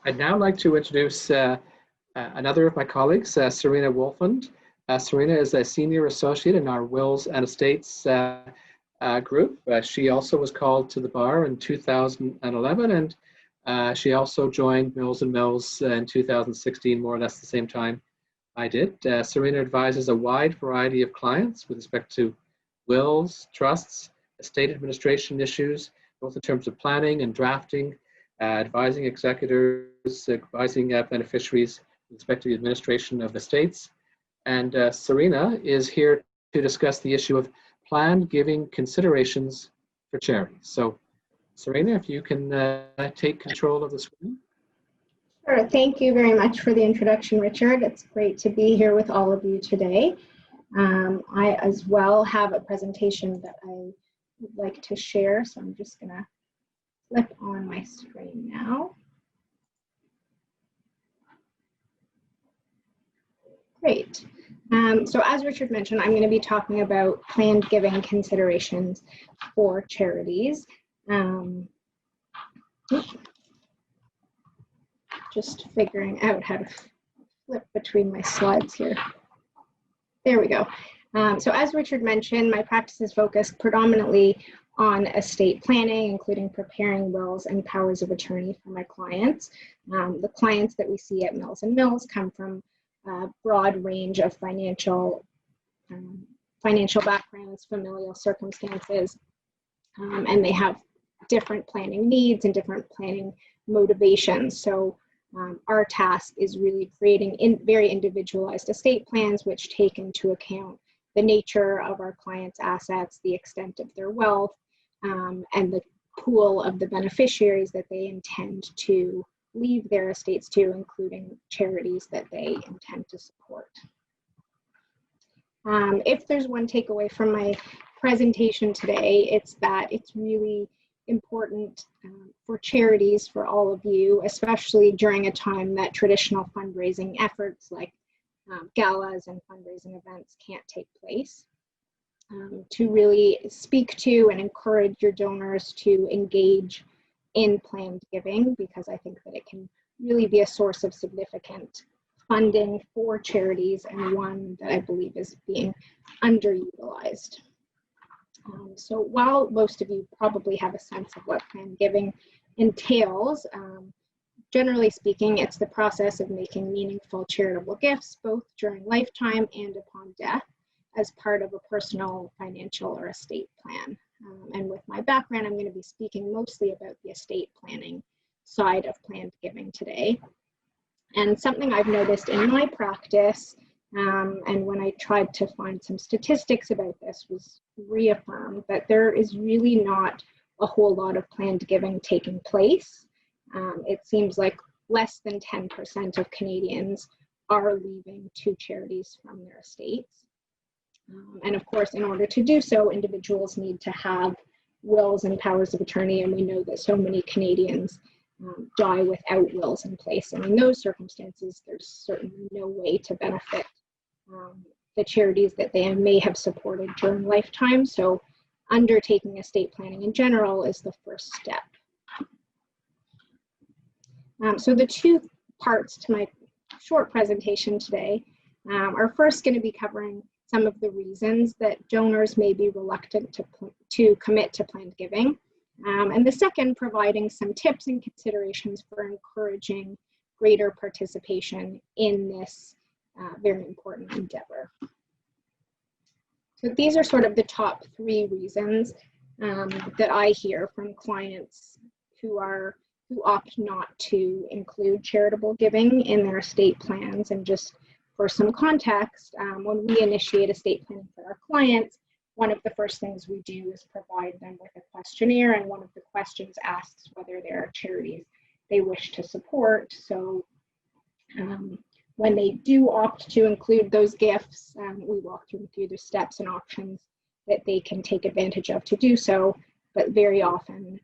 I'd now like to introduce another of my colleagues, Serena Wolfond. Serena is a senior associate in our Wills and Estates group. She also was called to the bar in 2011, and she also joined Mills & Mills in 2016, more or less the same time I did. Serena advises a wide variety of clients with respect to wills, trusts, estate administration issues, both in terms of planning and drafting, advising executors, advising beneficiaries with respect to the administration of estates. And Serena is here to discuss the issue of planned giving considerations for charities. So Serena, if you can take control of the screen. Sure, thank you very much for the introduction, Richard. It's great to be here with all of you today. I as well have a presentation that I would like to share, so I'm just gonna flip on my screen now. Great. So as Richard mentioned, I'm going to be talking about planned giving considerations for charities. Just figuring out how to flip between my slides here. There we go. So as Richard mentioned, my practice is focused predominantly on estate planning, including preparing wills and powers of attorney for my clients. The clients that we see at Mills & Mills come from a broad range of financial backgrounds, familial circumstances, and they have different planning needs and different planning motivations. So our task is really creating very individualized estate plans which take into account the nature of our clients' assets, the extent of their wealth, and the pool of the beneficiaries that they intend to leave their estates to, including charities that they intend to support. If there's one takeaway from my presentation today, it's that it's really important for charities, for all of you, especially during a time that traditional fundraising efforts like galas and fundraising events can't take place, to really speak to and encourage your donors to engage in planned giving, because I think that it can really be a source of significant funding for charities and one that I believe is being underutilized. So while most of you probably have a sense of what planned giving entails, generally speaking, it's the process of making meaningful charitable gifts both during lifetime and upon death as part of a personal, financial, or estate plan. And with my background, I'm going to be speaking mostly about the estate planning side of planned giving today. And something I've noticed in my practice, and when I tried to find some statistics about this, was reaffirmed that there is really not a whole lot of planned giving taking place. It seems like less than 10% of Canadians are leaving to charities from their estates. And of course, in order to do so, individuals need to have wills and powers of attorney, and we know that so many Canadians die without wills in place. And in those circumstances, there's certainly no way to benefit the charities that they may have supported during lifetime. So undertaking estate planning in general is the first step. So the two parts to my short presentation today are first going to be covering some of the reasons that donors may be reluctant to commit to planned giving. And the second, providing some tips and considerations for encouraging greater participation in this very important endeavor. So these are sort of the top three reasons that I hear from clients who opt not to include charitable giving in their estate plans. And just for some context, when we initiate estate planning for our clients, one of the first things we do is provide them with a questionnaire, and one of the questions asks whether there are charities they wish to support. So when they do opt to include those gifts, we walk them through the steps and options that they can take advantage of to do so, but very often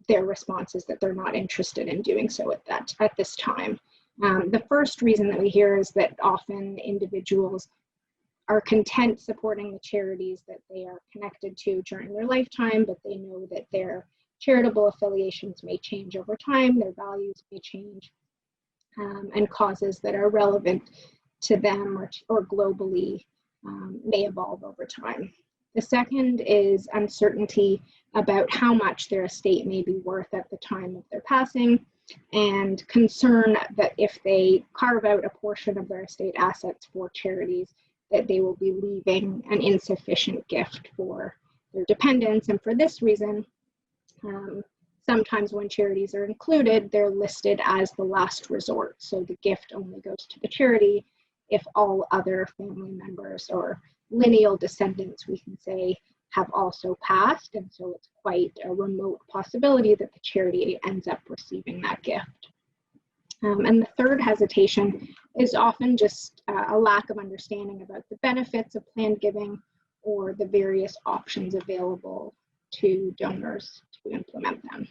their response is that they're not interested in doing so at this time. The first reason that we hear is that often individuals are content supporting the charities that they are connected to during their lifetime, but they know that their charitable affiliations may change over time, their values may change, and causes that are relevant to them or globally may evolve over time. The second is uncertainty about how much their estate may be worth at the time of their passing, and concern that if they carve out a portion of their estate assets for charities, that they will be leaving an insufficient gift for their dependents. And for this reason, sometimes when charities are included, they're listed as the last resort. So the gift only goes to the charity if all other family members or lineal descendants, we can say, have also passed. And so it's quite a remote possibility that the charity ends up receiving that gift. And the third hesitation is often just a lack of understanding about the benefits of planned giving or the various options available to donors to implement them.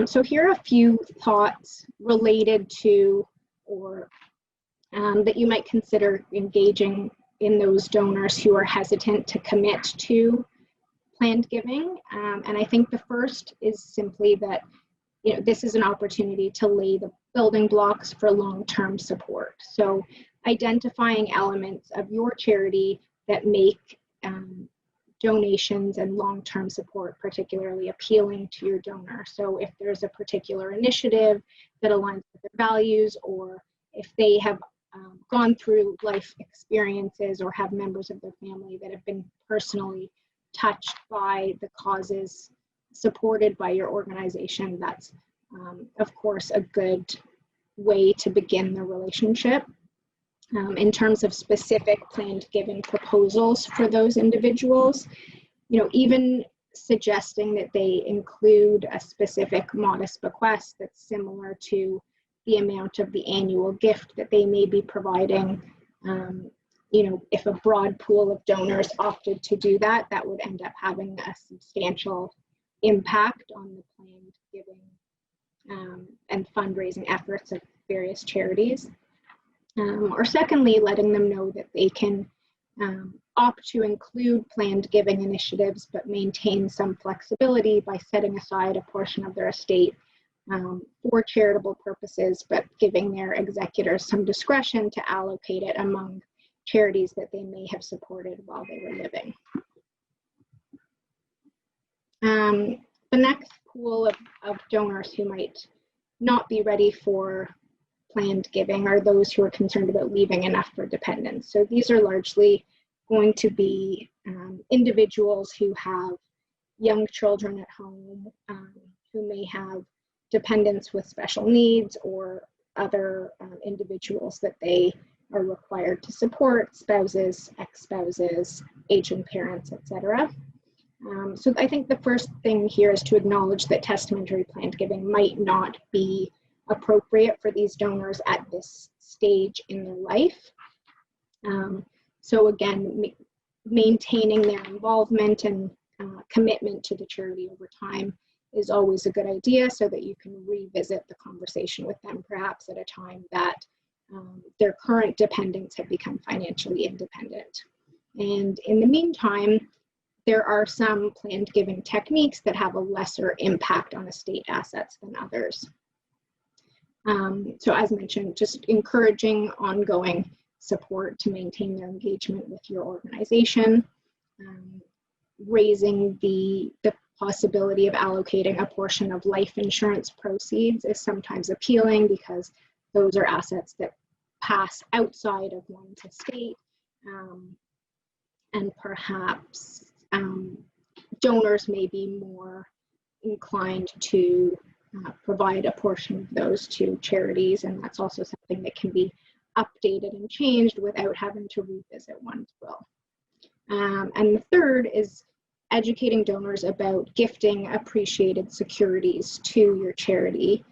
So here are a few thoughts related to or that you might consider engaging in those donors who are hesitant to commit to planned giving. And I think the first is simply that this is an opportunity to lay the building blocks for long-term support. So identifying elements of your charity that make donations and long-term support particularly appealing to your donor. So if there's a particular initiative that aligns with their values, or if they have gone through life experiences or have members of their family that have been personally touched by the causes supported by your organization, that's of course a good way to begin the relationship. In terms of specific planned giving proposals for those individuals, even suggesting that they include a specific modest bequest that's similar to the amount of the annual gift that they may be providing. If a broad pool of donors opted to do that, that would end up having a substantial impact on the planned giving and fundraising efforts of various charities. Or secondly, letting them know that they can opt to include planned giving initiatives, but maintain some flexibility by setting aside a portion of their estate for charitable purposes, but giving their executors some discretion to allocate it among charities that they may have supported while they were living. The next pool of donors who might not be ready for planned giving are those who are concerned about leaving enough for dependents. So these are largely going to be individuals who have young children at home, who may have dependents with special needs or other individuals that they are required to support, spouses, ex-spouses, aging parents, etc. So I think the first thing here is to acknowledge that testamentary planned giving might not be appropriate for these donors at this stage in their life. So again, maintaining their involvement and commitment to the charity over time is always a good idea, so that you can revisit the conversation with them perhaps at a time that their current dependents have become financially independent. And in the meantime, there are some planned giving techniques that have a lesser impact on estate assets than others. So as mentioned, just encouraging ongoing support to maintain their engagement with your organization, raising the possibility of allocating a portion of life insurance proceeds is sometimes appealing, because those are assets that pass outside of one's estate, and perhaps donors may be more inclined to provide a portion of those to charities, and that's also something that can be updated and changed without having to revisit one's will. And the third is educating donors about gifting appreciated securities to your charity.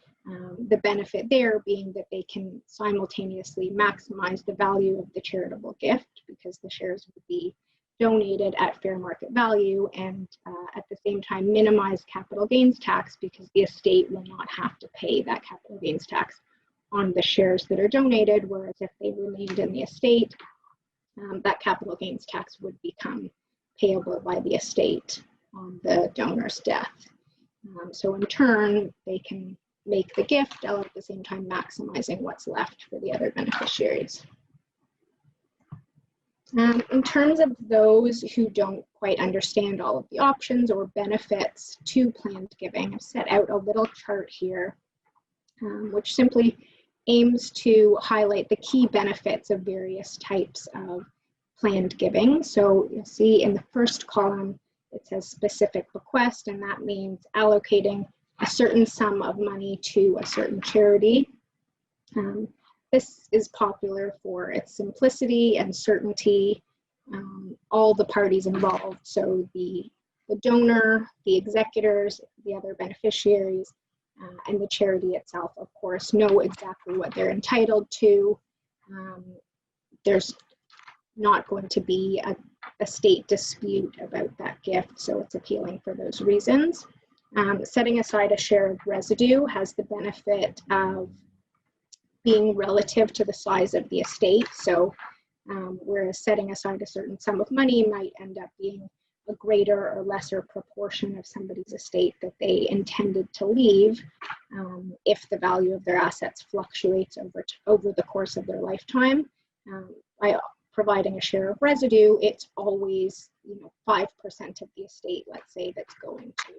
The benefit there being that they can simultaneously maximize the value of the charitable gift, because the shares would be donated at fair market value, and at the same time minimize capital gains tax, because the estate will not have to pay that capital gains tax on the shares that are donated, whereas if they remained in the estate, that capital gains tax would become payable by the estate on the donor's death. So in turn, they can make the gift while at the same time maximizing what's left for the other beneficiaries. In terms of those who don't quite understand all of the options or benefits to planned giving, I've set out a little chart here, which simply aims to highlight the key benefits of various types of planned giving. So you'll see in the first column, it says specific bequest, and that means allocating a certain sum of money to a certain charity. This is popular for its simplicity and certainty. All the parties involved, so the donor, the executors, the other beneficiaries, and the charity itself, of course, know exactly what they're entitled to. There's not going to be a state dispute about that gift, so it's appealing for those reasons. Setting aside a share of residue has the benefit of being relative to the size of the estate. So whereas setting aside a certain sum of money might end up being a greater or lesser proportion of somebody's estate that they intended to leave, if the value of their assets fluctuates over the course of their lifetime. By providing a share of residue, it's always 5% of the estate, let's say, that's going to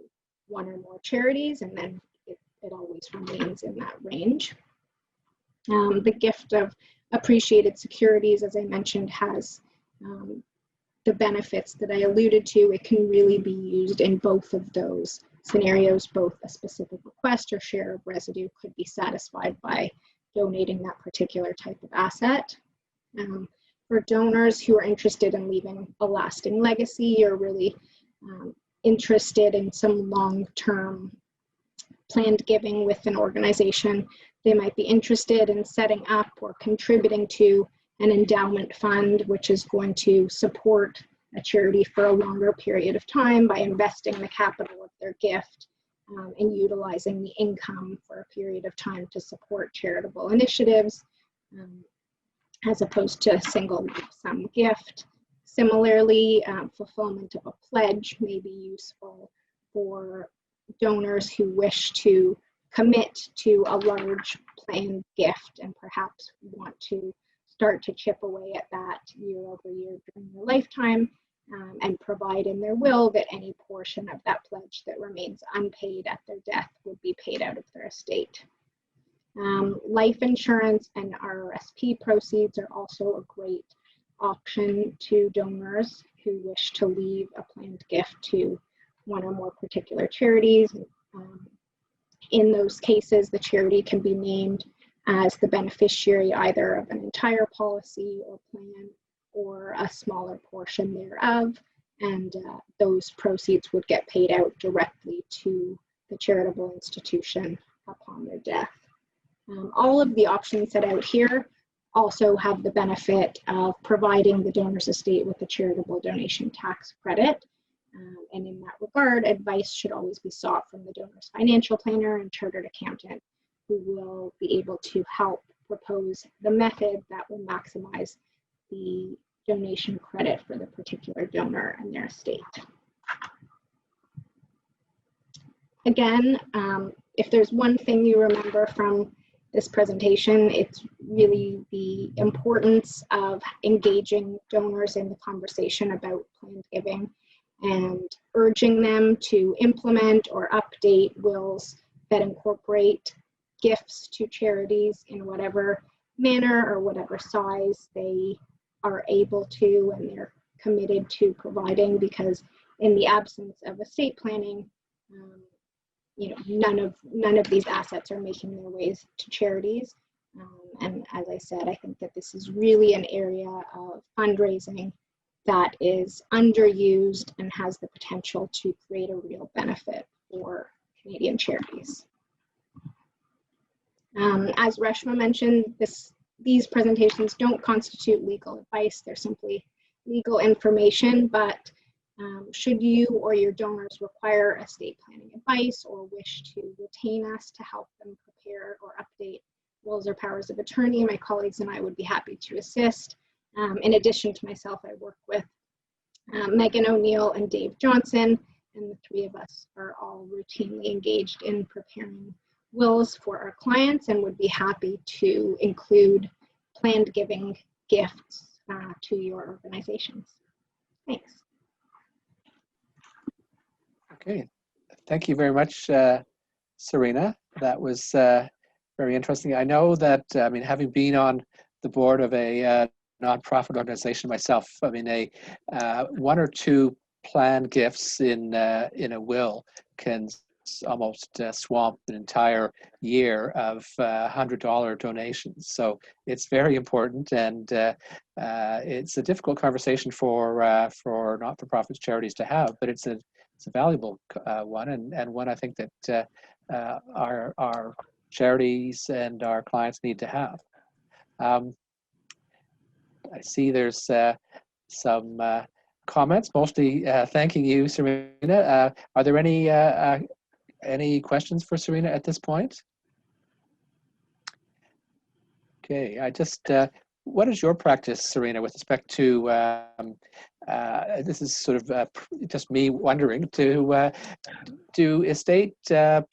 one or more charities, and then it always remains in that range. The gift of appreciated securities, as I mentioned, has the benefits that I alluded to. It can really be used in both of those scenarios. Both a specific request or share of residue could be satisfied by donating that particular type of asset. For donors who are interested in leaving a lasting legacy or really interested in some long-term planned giving with an organization, they might be interested in setting up or contributing to an endowment fund, which is going to support a charity for a longer period of time by investing the capital of their gift and utilizing the income for a period of time to support charitable initiatives, as opposed to a single sum gift. Similarly, fulfillment of a pledge may be useful for donors who wish to commit to a large planned gift and perhaps want to start to chip away at that year over year during their lifetime, and provide in their will that any portion of that pledge that remains unpaid at their death would be paid out of their estate. Life insurance and RRSP proceeds are also a great option to donors who wish to leave a planned gift to one or more particular charities. In those cases, the charity can be named as the beneficiary either of an entire policy or plan or a smaller portion thereof, and those proceeds would get paid out directly to the charitable institution upon their death. All of the options set out here also have the benefit of providing the donor's estate with a charitable donation tax credit. And in that regard, advice should always be sought from the donor's financial planner and chartered accountant, who will be able to help propose the method that will maximize the donation credit for the particular donor and their estate. Again, if there's one thing you remember from this presentation, it's really the importance of engaging donors in the conversation about planned giving and urging them to implement or update wills that incorporate gifts to charities in whatever manner or whatever size they are able to and they're committed to providing, because in the absence of estate planning, none of these assets are making their ways to charities. And as I said, I think that this is really an area of fundraising that is underused and has the potential to create a real benefit for Canadian charities. As Reshma mentioned, these presentations don't constitute legal advice. They're simply legal information, but should you or your donors require estate planning advice or wish to retain us to help them prepare or update wills or powers of attorney, my colleagues and I would be happy to assist. In addition to myself, I work with Megan O'Neill and Dave Johnson, and the three of us are all routinely engaged in preparing wills for our clients and would be happy to include planned giving gifts to your organizations. Thanks. Okay, thank you very much, Serena. That was very interesting. I know that, I mean, having been on the board of a nonprofit organization myself, I mean, one or two planned gifts in a will can almost swamp an entire year of $100 donations. So it's very important, and it's a difficult conversation for not-for-profit charities to have, but it's a valuable one, and one I think that our charities and our clients need to have. I see there's some comments, mostly thanking you, Serena. Are there any questions for Serena at this point? Okay, I just, what is your practice, Serena, with respect to, this is sort of just me wondering, do estate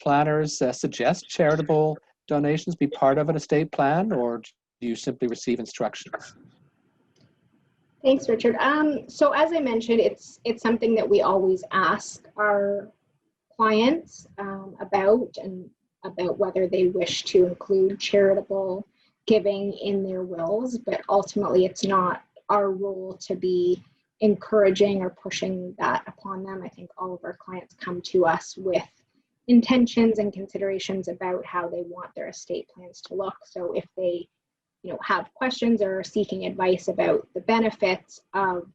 planners suggest charitable donations be part of an estate plan, or do you simply receive instructions? Thanks, Richard. So as I mentioned, it's something that we always ask our clients about whether they wish to include charitable giving in their wills, but ultimately it's not our role to be encouraging or pushing that upon them. I think all of our clients come to us with intentions and considerations about how they want their estate plans to look. So if they have questions or are seeking advice about the benefits of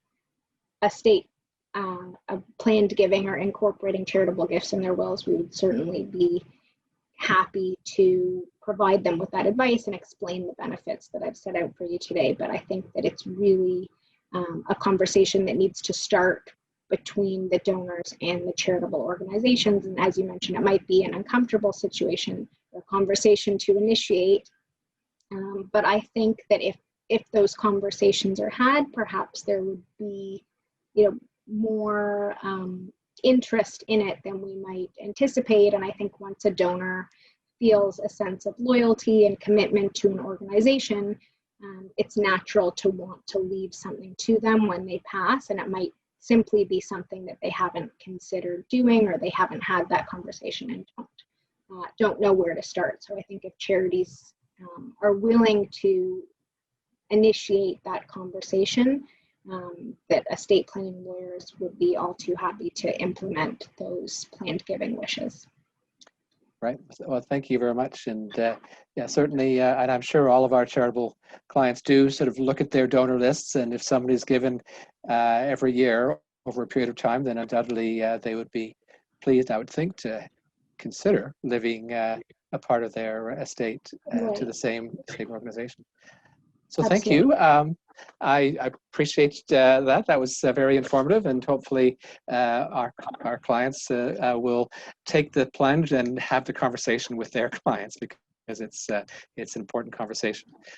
estate of planned giving or incorporating charitable gifts in their wills, we would certainly be happy to provide them with that advice and explain the benefits that I've set out for you today. But I think that it's really a conversation that needs to start between the donors and the charitable organizations. And as you mentioned, it might be an uncomfortable situation or conversation to initiate. But I think that if those conversations are had, perhaps there would be, more interest in it than we might anticipate. And I think once a donor feels a sense of loyalty and commitment to an organization, it's natural to want to leave something to them when they pass. And it might simply be something that they haven't considered doing, or they haven't had that conversation and don't know where to start. So I think if charities are willing to initiate that conversation, that estate planning lawyers would be all too happy to implement those planned giving wishes. Right. Well, thank you very much. And yeah, certainly, and I'm sure all of our charitable clients do sort of look at their donor lists, and if somebody's given every year over a period of time, then undoubtedly they would be pleased, I would think, to consider living a part of their estate to the same organization. So thank you. I appreciate that. That was very informative, and hopefully our clients will take the plunge and have the conversation with their clients, because it's an important conversation.